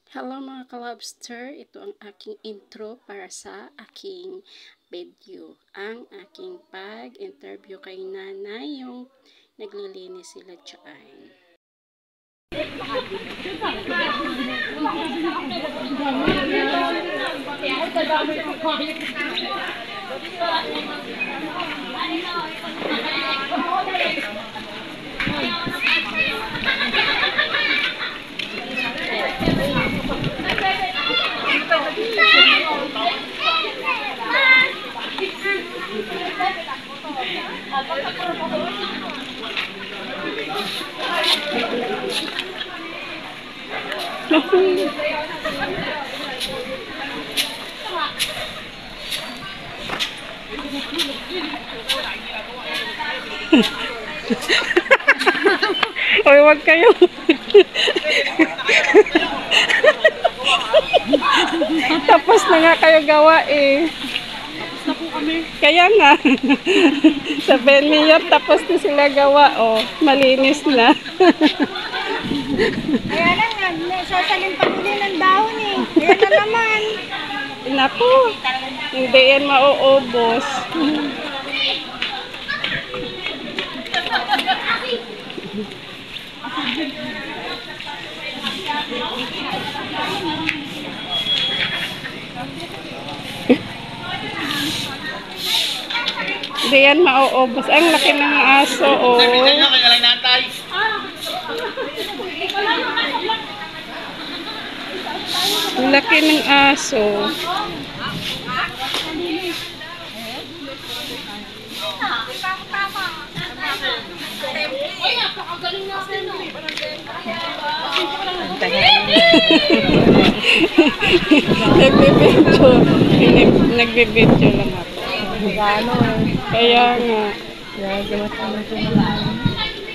Hello mga ka-lobster, ito ang aking intro para sa aking video. Ang aking pag-interview kay nanay, yung naglilinis sila dyan. Oy, wag kayo. Tapos na nga kayo gawa eh. Tapos na po kami. Kaya nga. Sa Benmayor, tapos na sila gawa. Oh, malinis na. Kaya lang nga, sasalin pa uli ng dahon eh. Kaya na naman. Naku, hindi yan mauubos. Hindi yan mauubos. Ang laki ng aso, oh. Ang laki ng aso. Nagbibidyo lang ako. Kaya nga.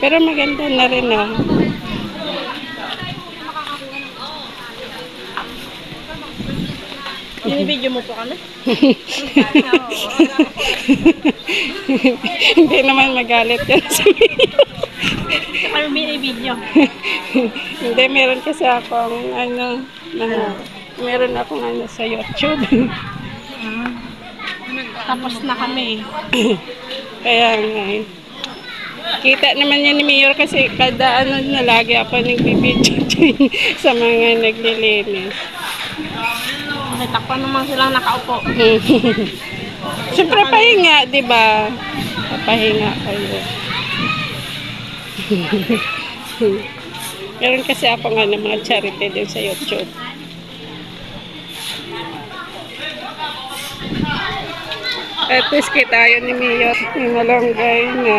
Pero maganda na rin ah. Binibidyo mo po kami? Hindi naman magalit yan sa video. Kami binibidyo. Hindi, meron kasi akong meron akong sa YouTube. Tapos na kami. Kaya nga eh. Kita naman yan ni Mayor kasi kada na lagi ako nagbibidyo sa mga naglilinis. Takpan naman silang nakaupo. Siyempre pahinga, di ba? Pahinga kayo. Meron kasi ako nga ng mga charity din sa YouTube. At least kita yun ni Mayor. Yung malunggay na.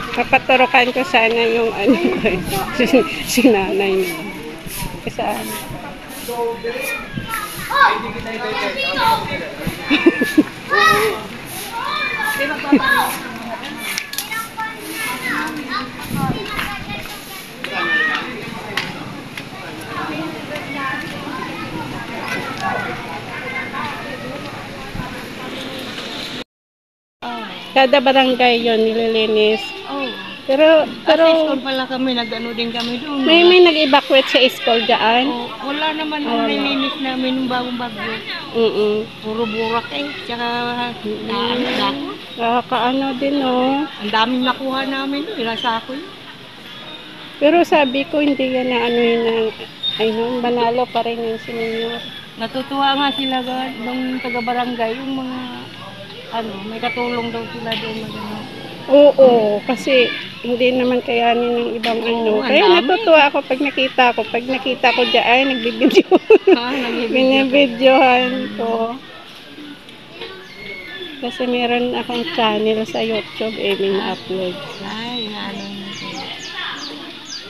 Papaturukan ko sana yung si nanay niya. Saan? Kada barangay yon nililinis. Oh. Pero Sa school pala kami, nag-ano din kami doon. may nag-evacuate sa school dyan. Oh, wala naman yung nilinis namin ng bagong bagyo. Puro burak eh. Tsaka dako. Nakakaano din, no? Ang daming nakuha namin doon. Ilang sako yun. Pero sabi ko, hindi yan na ano yun na, banalo pa rin yung sinunod. Natutuwa nga sila nung taga-barangay, yung mga, may katulong daw sila doon. Oo, kasi hindi naman kayanin ng ibang ano. Kaya natutuwa ako pag nakita ko dyan, nagbibidyo. Binibidyohan ko. Kasi meron akong channel sa YouTube, mina-upload. Ay,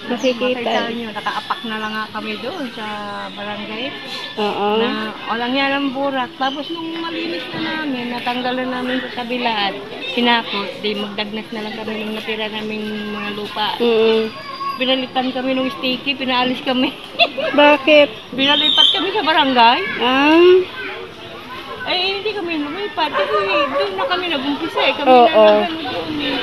Makikita. nyo, nakaapak na lang nga kami doon sa barangay. Oo. Na walang yan ang burak. Tapos nung malinis na namin, natanggalan namin sa kabilaan, sinakot, di magdagnas na lang kami nung natira naming mga lupa. Pinalitan kami ng sticky, pinaalis kami. Bakit? Pinalipat kami sa barangay. Ah, Eh, hindi kami lumipat. Kasi doon na kami nag-umpisa eh. Kami Oo. na doon eh.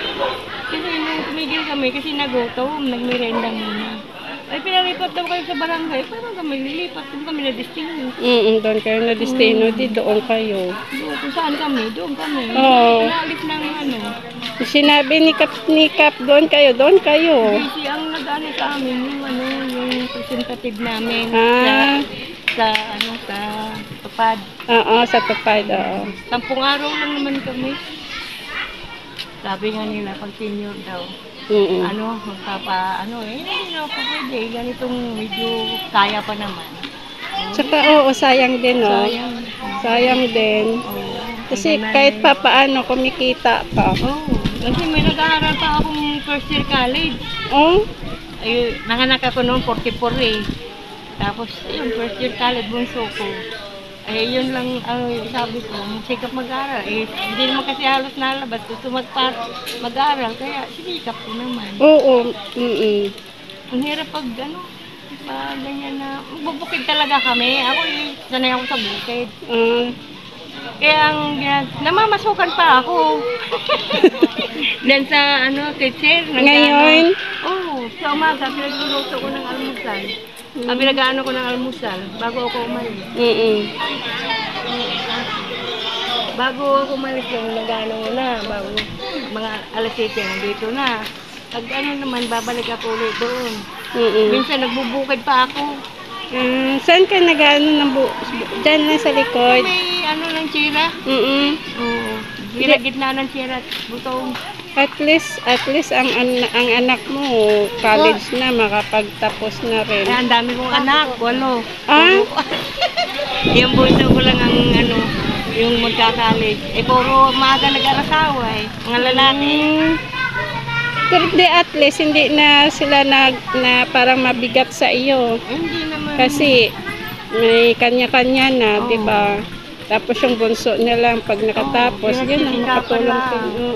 Kasi nung tumigil kami, kasi nagutom, nagmirenda muna. Ay, pinalipat daw kayo sa barangay. Parang kami lilipat. Doon kami na-distinguish. Doon kayo na destino, di doon kayo. Doon, kung saan kami? Doon kami. Oo. Pinalis ng ano. Sinabi ni Kap, doon kayo, doon kayo. Busy ang nag-ano sa amin, yung ano, yung representative namin. Ah. Sa tupad. Oo, sa tupad, oo. 10 araw lang naman kami. Sabi nga nila, pag senior daw, hindi na ako pwede. Ganitong medyo kaya pa naman. Tsaka, oo, sayang din, no? Sayang din. Kasi kahit pa paano, kumikita pa. Kasi may nag-aaral pa akong first year college. Ay, nanganak ako noong 44 eh. Tapos, yun, first year college, bunso ko. Eh, yun lang, sabi ko, sikap mag-aaral. Eh, hindi naman kasi halos nalabas. Gusto mag-aaral, kaya sinikap ko naman. Oo, Ang hirap pag, ganyan na, bubukid talaga kami. Ako, sanay ako sa bukid. Kaya namamasukan pa ako. Dan sa, kitchen. Ngayon? Sa umaga, pinagluluto ko ng almusal. Pinag-aano ko ng almusal bago ako umalis. Bago ako umalis yung nag-aano ko na, bago mga alas 7 nandito na. Pag naman, babalik ako ulit doon. Minsan nagbubukid pa ako. Saan ka nag-ano ng dyan lang sa likod? May ng tsira. Gitna ng tsira at butong. At least ang anak mo college na, makapagtapos na rin. Ang dami kong anak, 8. Yung bunso ko lang ang yung magka-college. Puro maaga nag-arasawa mga lalaki. Pero at least hindi na sila na parang mabigat sa iyo. Hindi naman. Kasi may kanya-kanya na, di ba? Tapos yung bunso na lang pag nakatapos, yun ang makatulong sa iyo.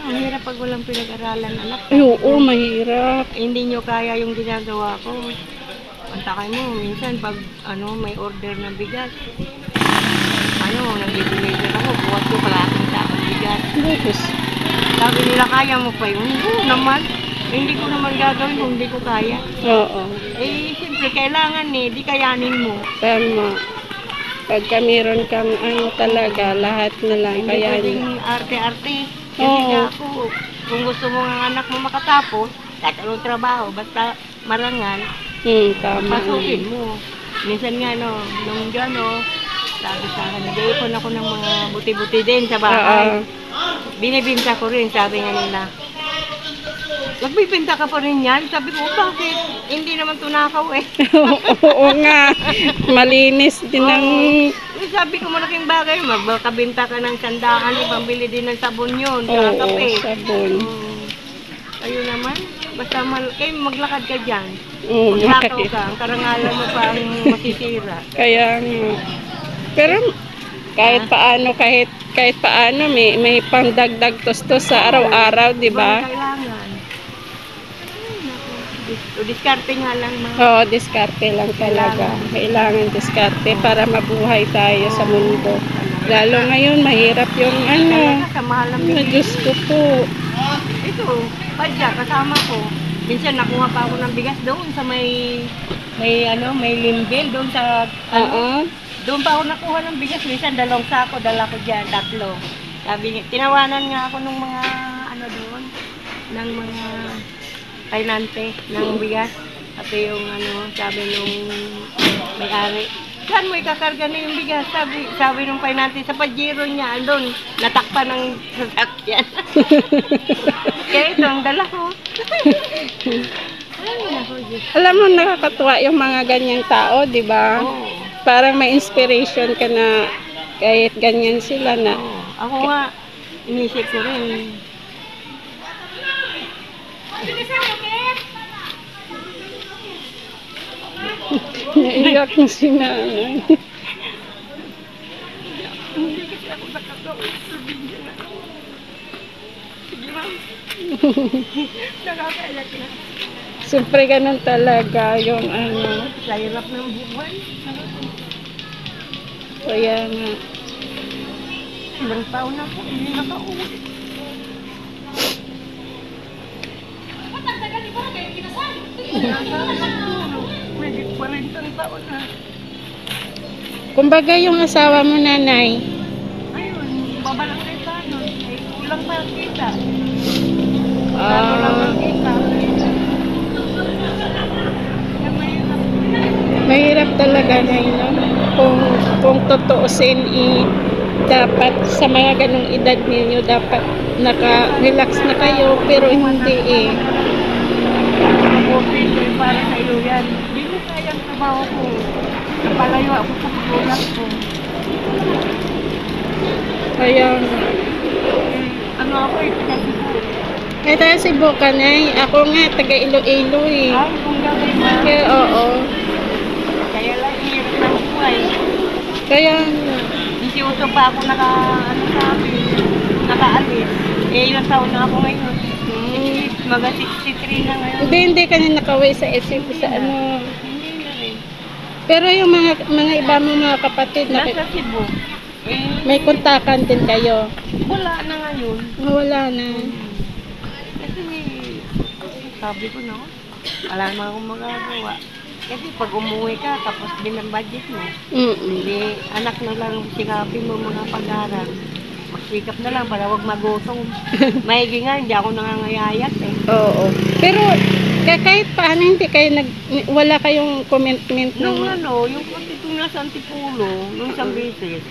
Ang hirap pag walang pinag-aralan, anak. Oo, mahirap. Hindi nyo kaya yung ginagawa ko. Ang takay mo, minsan pag may order ng bigas, nag-deliver ako, buhat ko kalating sa akong bigas. Sabi nila, kaya mo pa yun? Oo naman. Hindi ko naman gagawin kung hindi ko kaya. Oo. Siyempre, kailangan di kayanin mo. Tama. Pagka meron kang talaga, lahat na lang kayanin. Hindi pwedeng arte-arte. Kasi ako, kung gusto mo ang anak mo makatapos, kahit anong trabaho, basta marangal, tama. pasukin mo. Minsan nga, nung sabi sa akin, nag-iipon ako ng mga buti-buti din sa bahay. Binibinta ko rin, sabi nga nila. Nagbibinta ka pa rin yan? Sabi ko, bakit? Hindi naman tunakaw eh. Oo nga. Malinis din ang... Sabi ko, malaking bagay. Magkabinta ka ng sandaan, pambili din ng sabon yun. Saka kape. Sabon. Ayun naman. Basta maglakad ka dyan. Maglakaw ka. Ang karangalan mo pa ang masisira. Kaya pero kahit paano may pangdagdag tustos sa araw-araw, di ba? Kailangan. Diskarte nga lang mga. Oo, diskarte lang talaga. Kailangan diskarte para mabuhay tayo sa mundo. Lalo ngayon, mahirap yung Sa mahal ng bigas. Diyos ko po. Ito, padya, kasama ko. Minsan nakuha pa ako ng bigas doon sa may limbil doon sa doon pa ako nakuha ng bigas. Minsan 2 sako, dala ko dyan, 3. Sabi niya, tinawanan nga ako ng mga doon, ng mga kainante ng bigas. At yung sabi nung may-ari, saan mo ikakarga na yung bigas? Sabi nung kainante, sa pajero niya, doon, natakpan ng sasakyan. Kaya ito, ang dala ko. Alam mo, nakakatuwa yung mga ganyang tao, di ba? Parang may inspiration ka na kahit ganyan sila na. Ako nga, inisip ko rin. Naiyak na si nanay. Hindi kasi ako nakagawa sa video na. Sige ma'am. Nakakaiyak na. Siyempre ganun talaga yung Sa hirap ng buhay. Kaya nga. Ilang taon na po, hindi nakauwi. May 40 taon na. Kumbaga yung asawa mo, nanay. Ayun, babalang kayo sa ano. Eh, kulang pa ang kita. Lalo lang ang kita. Kaya mahirap. Mahirap talaga na yun. Kung tutuusin, dapat sa mga ganong edad ninyo, dapat naka-relax na kayo, pero hindi eh. Mabuti ko para sa iyo yan. Hindi mo kaya ang trabaho ko. Napalayo ako sa kulang ko. Kaya, Ano ako eh, kasi po. eh tayo si Bukanay, ako nga, taga Iloilo eh. Ay, kung gawin ba? Kaya, oo. Kaya lang, hirap ng buhay. Kaya, 18 pa ako nakaalis. Eh, ilang taon na ako ngayon. Mga 63 na ngayon. hindi ka na nakaway sa SM sa ano. Hindi na rin. Pero yung mga iba mo mga kapatid, Nasa Cebu. Eh, may kontakan din kayo. wala na ngayon. Wala na. Kasi sabi ko na, wala naman akong magagawa. Kasi pag umuwi ka, tapos din ang budget mo. Hindi, anak na lang sikapin mo mga pag-aral. Magsikap na lang para wag magutom. Maigi nga, hindi ako nangangayayat eh. Oo. Pero kahit paano hindi kayo wala kayong commitment Nung ng yung kapatid ko nasa Antipulo, nung isang beses,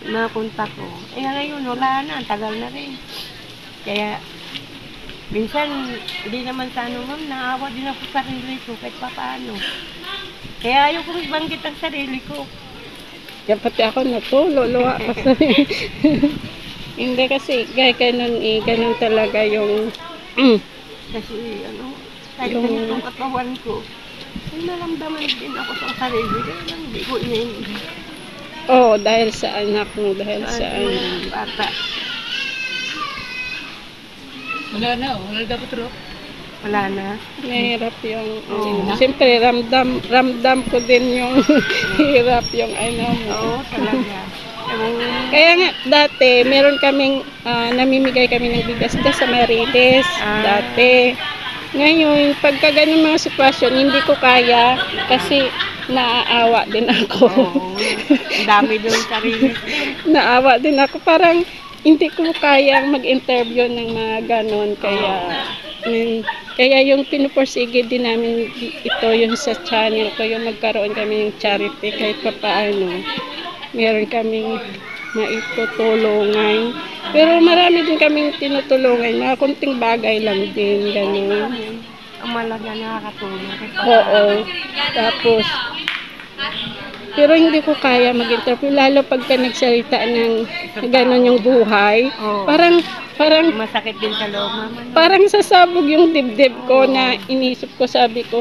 na kontak ko. Eh ngayon, wala na, ang tagal na rin. Kaya, minsan, hindi naman sa ano, ma'am, naawa din ako sa sarili ko, kahit pa paano. Kaya ayaw ko banggit ang sarili ko. kaya pati ako natululuwa kasi hindi kasi ganun talaga yung Kasi, kahit ganitong katawan ko, may naramdaman din ako sa sarili. Kaya lang, hindi ko iniinda. dahil sa anak mo, dahil sa Bata. Wala na, wala dapat ro. Wala na. mahirap yung Oo. siyempre ramdam ko din yung hirap yung ano mo. Oo, talaga. Kaya nga, dati, meron kaming, namimigay kami ng bigas-gas sa Marites, dati. Ngayon, pagka ganun mga sitwasyon, hindi ko kaya kasi naaawa din ako. Oo, ang dami doon sarili. Naawa din ako, parang hindi ko kayang mag-interview ng mga ganun, kaya yung pinupursige din namin ito, yung sa channel ko, yung magkaroon kami ng charity kahit pa paano. Meron kaming maitutulungan. Pero marami din kaming tinutulungan. Mga kunting bagay lang din. Ganun. Ang malaga nakakatulong. Oo. Tapos, pero hindi ko kaya mag-interview. Lalo pagka nagsalita ng ganun yung buhay. Oo. Parang Masakit din sa loob, mama. parang sasabog yung dibdib ko na inisip ko, sabi ko,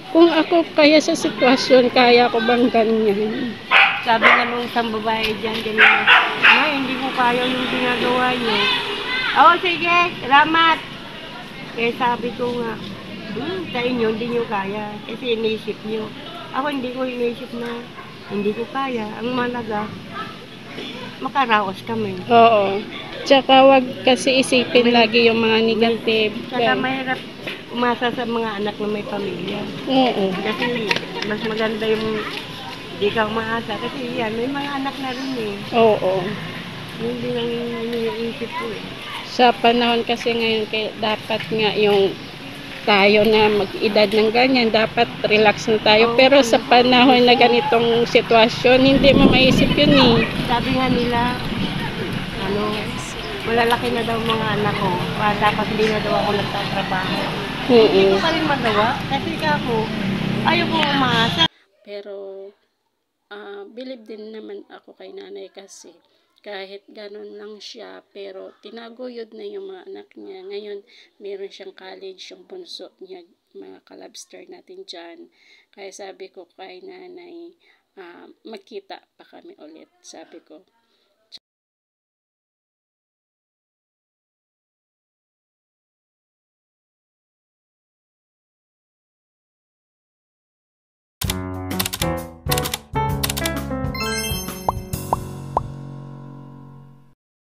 kung ako kaya sa sitwasyon, kaya ko bang ganyan? Sabi nga nung isang babae dyan, ganyan. Hindi ko kaya yung ginagawa niyo. Oo, sige, salamat. Kaya sabi ko nga, sa inyo, hindi niyo kaya. Kasi inisip niyo. Ako hindi ko inisip na hindi ko kaya. Ang malaga, makaraos kami. Oo. Tsaka wag kasi isipin lagi yung mga negative. Tsaka mahirap umasa sa mga anak na may pamilya. Oo. Kasi mas maganda yung hindi ka umaasa. Kasi yan, may mga anak na rin eh. Oo. Yun din ang iniisip ko eh. Sa panahon kasi ngayon, dapat nga yung tayo na mag-edad ng ganyan, dapat relax na tayo. Pero sa panahon na ganitong sitwasyon, hindi mo maisip yun eh. Sabi nga nila, malalaki na daw mga anak ko. Dapat hindi na daw ako nagtatrabaho. Hindi ko pa rin magawa. Kasi ako, ayaw ko umaasa. Pero, believe din naman ako kay nanay kasi kahit ganun lang siya, pero tinaguyod na yung mga anak niya. Ngayon, meron siyang college, yung bunso niya, mga kalabster natin dyan. Kaya sabi ko kay nanay, magkita pa kami ulit. Sabi ko,